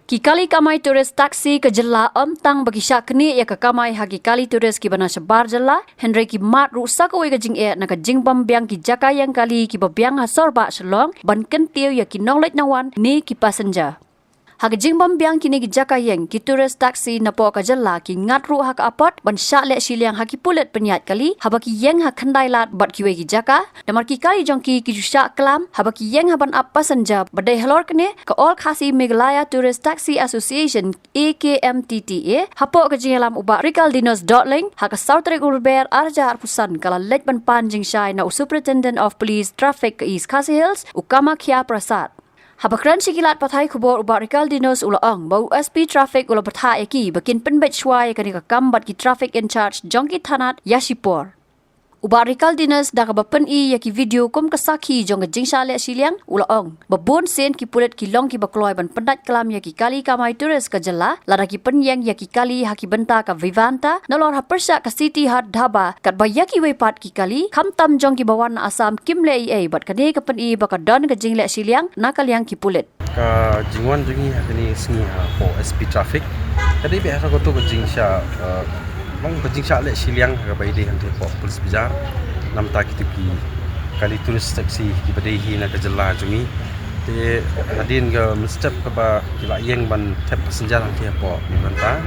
Kikali kamai turis taksi ke jela tang bagi syak kini ya ke kamai hagi kali turis ki bana sebar jela Henry ki mat rusak oi ke jing na ke jing bam biang ki jaka yang kali ki biang hasor ba selong ban kentiu ya ki nonglet nawan ni ki passenger. Hak jing bam biang kini ki jaka yang ki turis taksi na po ka jela ki ngat ru hak apot ban syak le siliang haki pulet penyat kali habaki yang hak khandai lat bat ki we ki jaka damar ki kali jongki ki syak kelam habaki yang haban ap passenger badai halor kene ke all khasi Meghalaya Tourist Taxi Association AKMTTA hapo ke jingalam uba Ricardinos.link hak Sautrik Urber Arja Arpusan kala lej ban pan jing shai na Superintendent of Police Traffic ke East Khasi Hills ukama Kya Prasad. Habakran sikilat pathai kubur uba Ricardinos ulaang bau SP Traffic ula pathai eki bakin penbet shwai kani ka kambat ki Traffic in Charge Jongki Thanat Yashipur. Uba Ricardinos dah kabapen i yaki video kum kesaki jong ke jingsha le siliang ulaang babon sen ki pulet ki long ki bakloi ban pendat kelam yaki kali kamai turis ke jela lada ki penyang yaki kali haki benta ka Vivanta nalor ha persyak ka City Hard Dhaba kat bayaki wepat ki kali khamtam jong ki bawan asam kimle ai bat kane ka pen i baka don ke jing le siliang nakaliang ki pulet ka jingwan jungi hakani singi ha po SP Traffic kadi be ha ko to ke jingsha Mang bajing syak lek siliang ka baide hantu po polis bijar nam ta kitu ki kali turis taksi ki badehi na ka jela jungi te adin ga mestep ka ba kila yeng ban tep passenger hantu po banta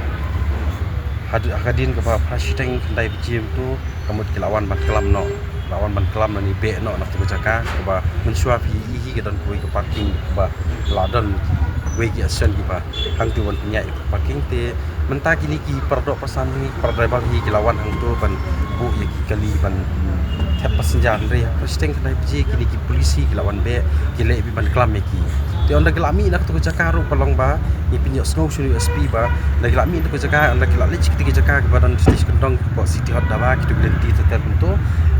hadin ka ba prashiteng kandai bijim tu kamut kilawan ban kelam no lawan ban kelam ni be no nak tu jaka ka ba mensua pi hi ka don kui ka parking ba ladan wegi asen ki ba hantu ban punya parking te mentah kini ki perdok pesan ni perdriver hi kilawan hang tu ban bu ye ki kali ban tap passenger re presting kedai biji kini ki polisi kilawan be kile bi ban klam ki te onda kelami nak tu jaka ru pelong ba ni pinjok snow suri SP ba la kelami tu jaka onda kelali cik jaka ke badan stage kendong po City Hot Dhaba ki tu genti tetel tu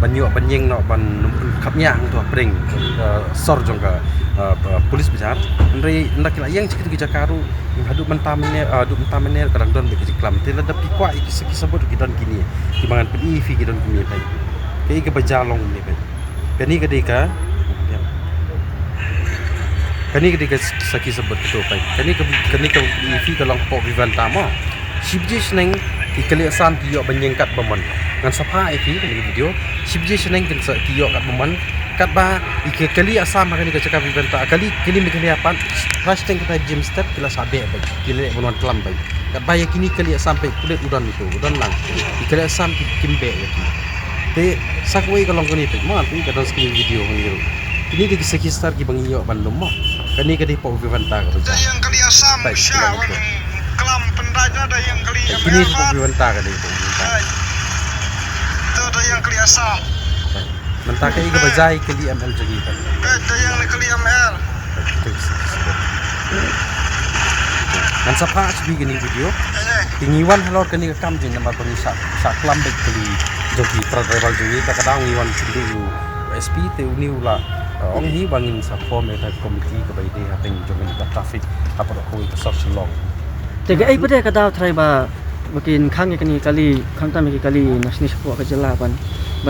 banyo banyeng no ban kapnya hang tu pring sor jong ka polis besar andre ndak la yang cik jaka ru hadu mentamene kadang don be klam te la dapi kwa iki sebut ki don kini ki mangan pi fi ki don kini pai ke ke bajalong ni pai kani kedika saki sebut tu pai kani ke fi ka long po Vivanta mo sibji sneng ki kali asan ki yo banyengkat bomon ngan sapa fi ni video sibji sneng kin sa ki yo kat bomon kat ba ike kali asam makani ka cakap Vivanta kali mi kali apan hashtag kita gym step kila sabe ba kila bonon kelam ba kat ba yakini kali sampai kulit udan itu udan lang kila asam kimbe yakini te sakwe kalong kani pe ma tu ka skin video ngiru ini di sekitar ki banginyo bandom mo kani kadi po Vivanta ka ba yang kali asam sya kelam pendaja ada yang kali ini po Vivanta ka di po itu ada yang kali asam mentah kai ka bajai kali ML jagi kan ada yang kali ML dan sapa sebi gini video tingiwan halor kani ka kam jin nama kani sa kelam baik kali jogi driver jogi ka kadang ngiwan sindu SP te uni ula ong hi bangin sa form eta komiti ka baide hateng jogi ka traffic apa ko ka social law tega ai pade ka daw trai ba makin khang kani kali khangta me kali nasni sepo ka jela ban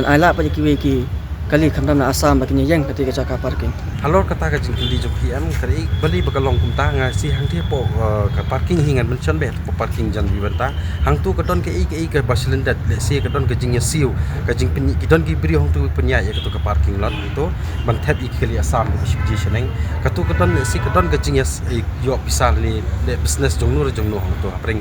ala pa ki we ki kali khamdam na asam bakinya yang ketika jaka parking halor kata ka jingli jo PM kari bali bakalong kumta nga si hang the po ka parking hingan mention be po parking jan Vivanta hang tu ka don ke ke basilendat le si ka don ka jingnya siu ka jing pin ki don ki bri hong tu penya ya ka ka parking lot tu ban tap kali asam ka position ka tu ka don le si ka don ka jingnya yo pisal ni le business jong nur hong tu pring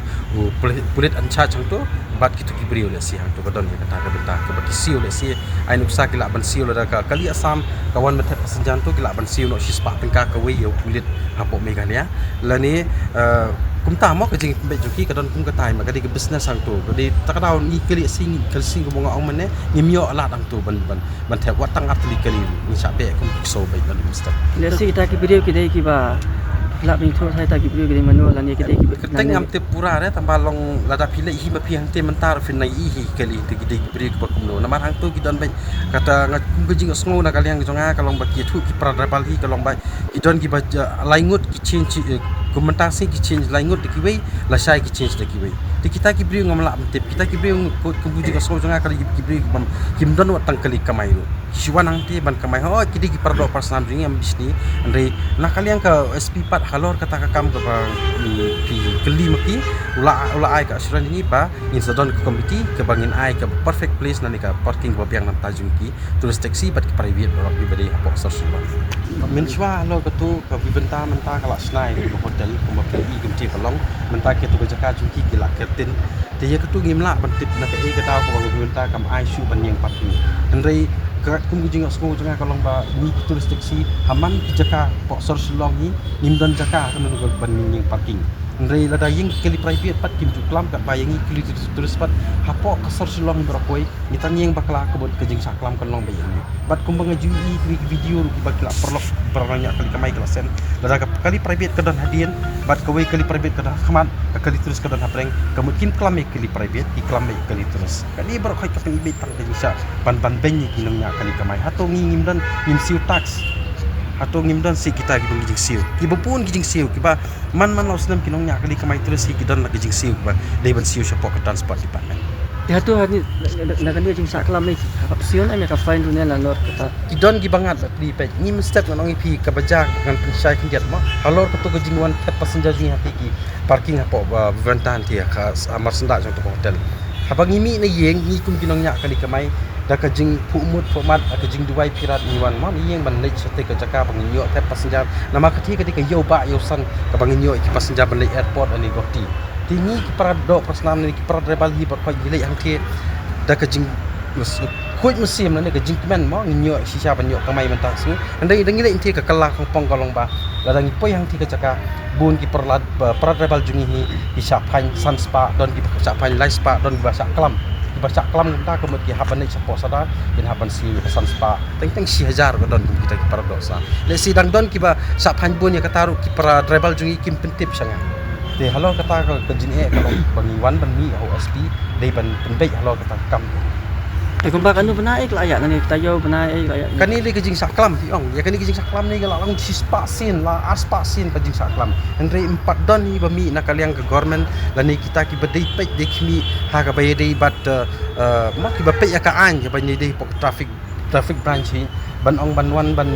pulit an charge hong tu bat kitu ki bri le si hang tu ka don ka ta ka benta ka baki siu le si ai nuksa ki la ban siu la ka kali asam kawan metep senjan tu kila ban siu no sispa pengka ka we yo kulit hapo Meghalaya lani kumta mo ka jing be joki ka don kum ka tai ma ka di business hang tu di takadaw ni kali sing ko mga ong mane ngimyo ala dang tu ban tep watang atli kali ni sabe kum so bai lalu mister le si kita ki video ki dai ki ba la bin thor sai ta ki video ki manual ani ki dai ki teng am te pura re tambalong lada pile hi ma pi hang te mentar fin nai hi kali te ki dai ki video ki kum no namar hang tu ki don bai kata ngat kum ka jing sngo na kali hang jonga kalong ba ki thu ki pra bal hi kalong bai ki don ki ba laingut ki chin komentasi ki change laingut de ki wei la sai ki change de ki wei ti kita ki bri ngam la mtip kita ki bri ko buji ka so janga kali ki bri bam kim don wat tang kali kamai ru siwan ang ti ban kamai ho ki di ki pardo personal ding am bisni andre na kali yang ka SP pat halor kata ka kam ka ba pi keli maki ula ai ka assuran ni ba in sadon ka committee ka bangin ai ka perfect place na ni ka parking ba biang nam tajung ki terus taxi bat ki private ba ki bade apo social min chwa lo ka tu ka bibenta menta ka la snai ko hotel ko ma pi gum ti kalong menta ke tu ka jaka chung ki la kertin te ya ka tu ngim la ban tip na ka e ka taw ko ba bibenta kam ai shu ban yang parking andre ka kum jing asmo janga kalong ba ni turis taxi haman ki jaka po social long ni nimdon jaka kan ko ban yang parking andre la da ying kali private pat kim ju klam ka bayangi kili turis pat hapo ka social long berkoi ni tan yang bakla ka bot ka jing saklam kan long bayangi bat kumbang ju i video ki bakla perlok beranya kali kamai klasen la da kali private ka dan hadian bat ka wei kali private ka dan khamat kali turis ka dan hapreng ka mungkin klam kali private ki klam kali turis kali berkoi ka peng ibet tang jing sa ban ben ni kinang nya kali kamai hato ngim dan ngim siu tax atau ngimdan si kita ki bang siu ki bopun ki siu ki ba man lo senam kinong nya kali kamai terus si kidan lagi siu ba deban siu siapa ke transport department Ya tu ni nak dia jing saklam ni sion ai ka find dunia la lor kata kidan ki bangat pri pe ngim step nong pi ka bajak dengan pensai kinjat ma halor ka tu ka jingwan tap passenger jing hati ki parking apo ventan ti ka amar senda jong tu hotel habang ngimi na yeng ni kum kinong nya kali kamai da ka jing pumut format ka jing duai pirat ni wan ma ni yang ban lech sate ka jaka bang nyo tap passenger nama ka ti ka yo ba yo san ka bang nyo ki passenger ban lech airport ani goti tingi ki para do personam ni ki para rebel hi ko gile yang ti da ka jing kuit musim na ni ka jing men mo nyo sisa ban nyo kamai mentang su andai dengi le ti ka kala kong pong kolong ba la dang po yang ti ka jaka bun ki para rebel jungi hi ki sa phan sun spa don ki sa phan light spa don ki ba sa klam baca kelam kita kemudian haban ni support sada dan haban si pesan spa teng si hajar ko don kita ki para dosa le si dang don ki ba sa phan bun ya kataru ki para rebel jungi kim pentip sanga te halo kata ka jin e kalau bangiwan ban mi OSP dei ban penbei halo kata kam kumpa anu benaik la ayat ni tayo benaik la ayat kani le ke jing saklam ti ong ya kani ke jing saklam ni la lang si spa sin la aspa sin ke jing saklam andre 4 don ni bami nak kaliang ke government la ni kita ki bedai pe de kimi ha ka bayi dei bat ma ki ba pe ya ka an ya ban ni dei pok traffic branch ni ban ong ban wan ban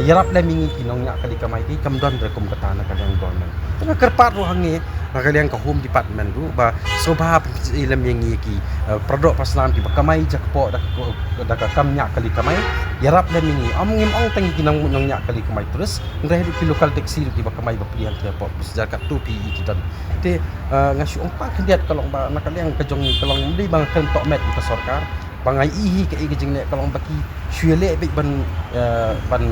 yarap le mingi kinong nya kali kamai ki kam don re kum kata nak kaliang government tengah kerpat ro hangi nak kaliang ke home department du ba sobha ilam yang ki produk pasnam ki kamai jakpo dak kam nya kali kamai yarap le mingi ngim ong teng kinong nong nya kali kamai terus ngre ki local taxi ki kamai ba pilihan te pop sejakat tu pi kidan te ngasu ong pa kendiat kalong ba nak kaliang kejong kalong di bang ken tok met ke sarkar bangai ihi ke jing le kalong baki syele be ban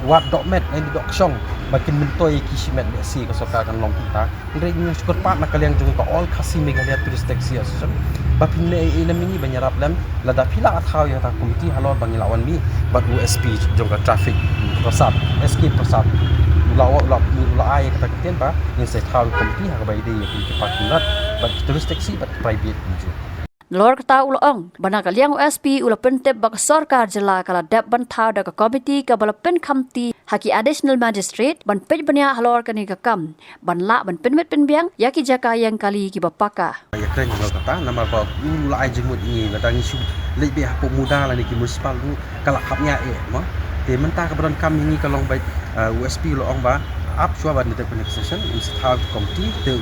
wat dok met ni dok song bakin mentoi ki simet be si ke sarkar kan long kita ngre ni syukur pat nak kaliang jong ka all khasi megalia turis taxi asam bapin le ilam ini banyarap lam lada pila athau ya ta komiti halor bangilawan mi bat USP jong ka traffic persat SK persat la ai kata kiten ba in sai thau komiti ha bai dei ki parking lot bat turis taxi bat private ju Lor kata ulong bana kaliang OSP ula pentep bak sarkar jela kala dap ban thau da ka committee ka bala pen khamti haki additional magistrate ban pej bania halor kani ka kam ban la ban penmet penbiang yaki jaka yang kali ki bapaka ya kren lo kata nama ba ula ai jengmut ni la dang isu le be hapo muda la ni ki municipal du kala khapnya mo te menta ka bron kam ni kalong bai USP lo ong ba up chua ban de connection in staff committee te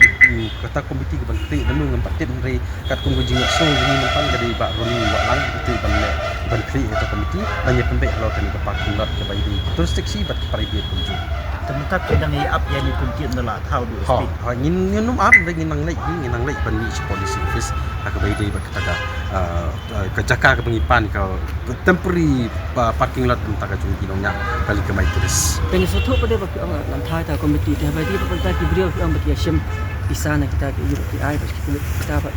kata committee ke ban kri dan ngam patit re kat kum jing so ni man ka di ba roni wa lang itu ban kri kata committee banyak pembe lo kan ke parking lot ke bai di terus taxi bat private pun ju tempat kita ngai up ya ni kunci nala thau du speed ha ngin num up de ngin nang lei ban ni police office ka bai di ba kata ka jaka ka pengipan ka temporary parking lot entah ka jung kinong nya kali ke mai turis pengi soto pada bak lam thai ta komiti te ba di ba ta ki brio am bak yashim isana kita ki yu ki ai bak kita ba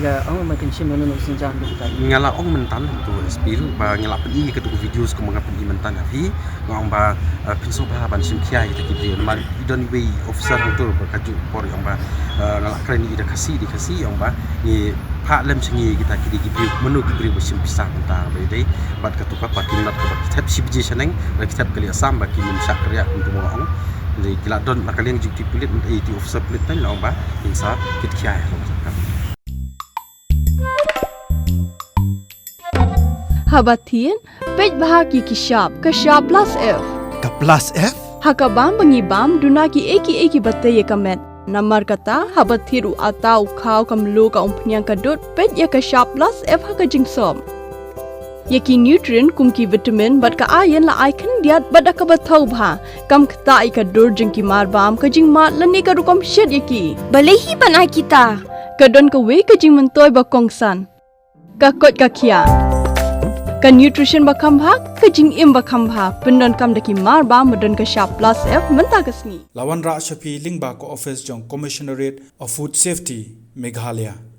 ya ang makin shim no no sinjang kita ngala ong mentan tu spiru ba ngala pen ke tu videos ko mga pen mentan afi ngong ba pinso ba ban sim kiai kita ki brio mal don way officer tu ba kaju por yang ba ngala kren ni ida kasi di kasi yang ba ni pak lem sengi kita ki di brio menu ki brio sim pisang ta ba dei bat ka tu ka parking lot ko ba kitab sibji seneng ba kitab kali asam ba ki nim sak kriya untuk ngong Jadi kila don nakaliang jukti pulit 80 officer pulit tan laong ba insa kit kiai lo. Habatin, pej bahagi kishab, kashab plus F. Ka plus F? Hakabam bangibam dunaki eki batay kamet. Namar kata habathiru atau kau kamlu ka umpnyang kadut pej ya kashab plus F hakajing som. Yaki nutrient kumki vitamin bat ka ayan la icon diat bat akabatau bha. Kam kata ika dur jengki marbam kajing mat lani ka rukam shed yaki. Balehi banai kita. Kadon ka we kajing mentoy bakongsan. Kakot kakia. Ka nutrition bakam bha kajing im bakam bha pendon kam daki marbam medon ka sharp plus F menta kasni. Lawan Ra Shafi Lingba ko office jong Commissionerate of Food Safety Meghalaya.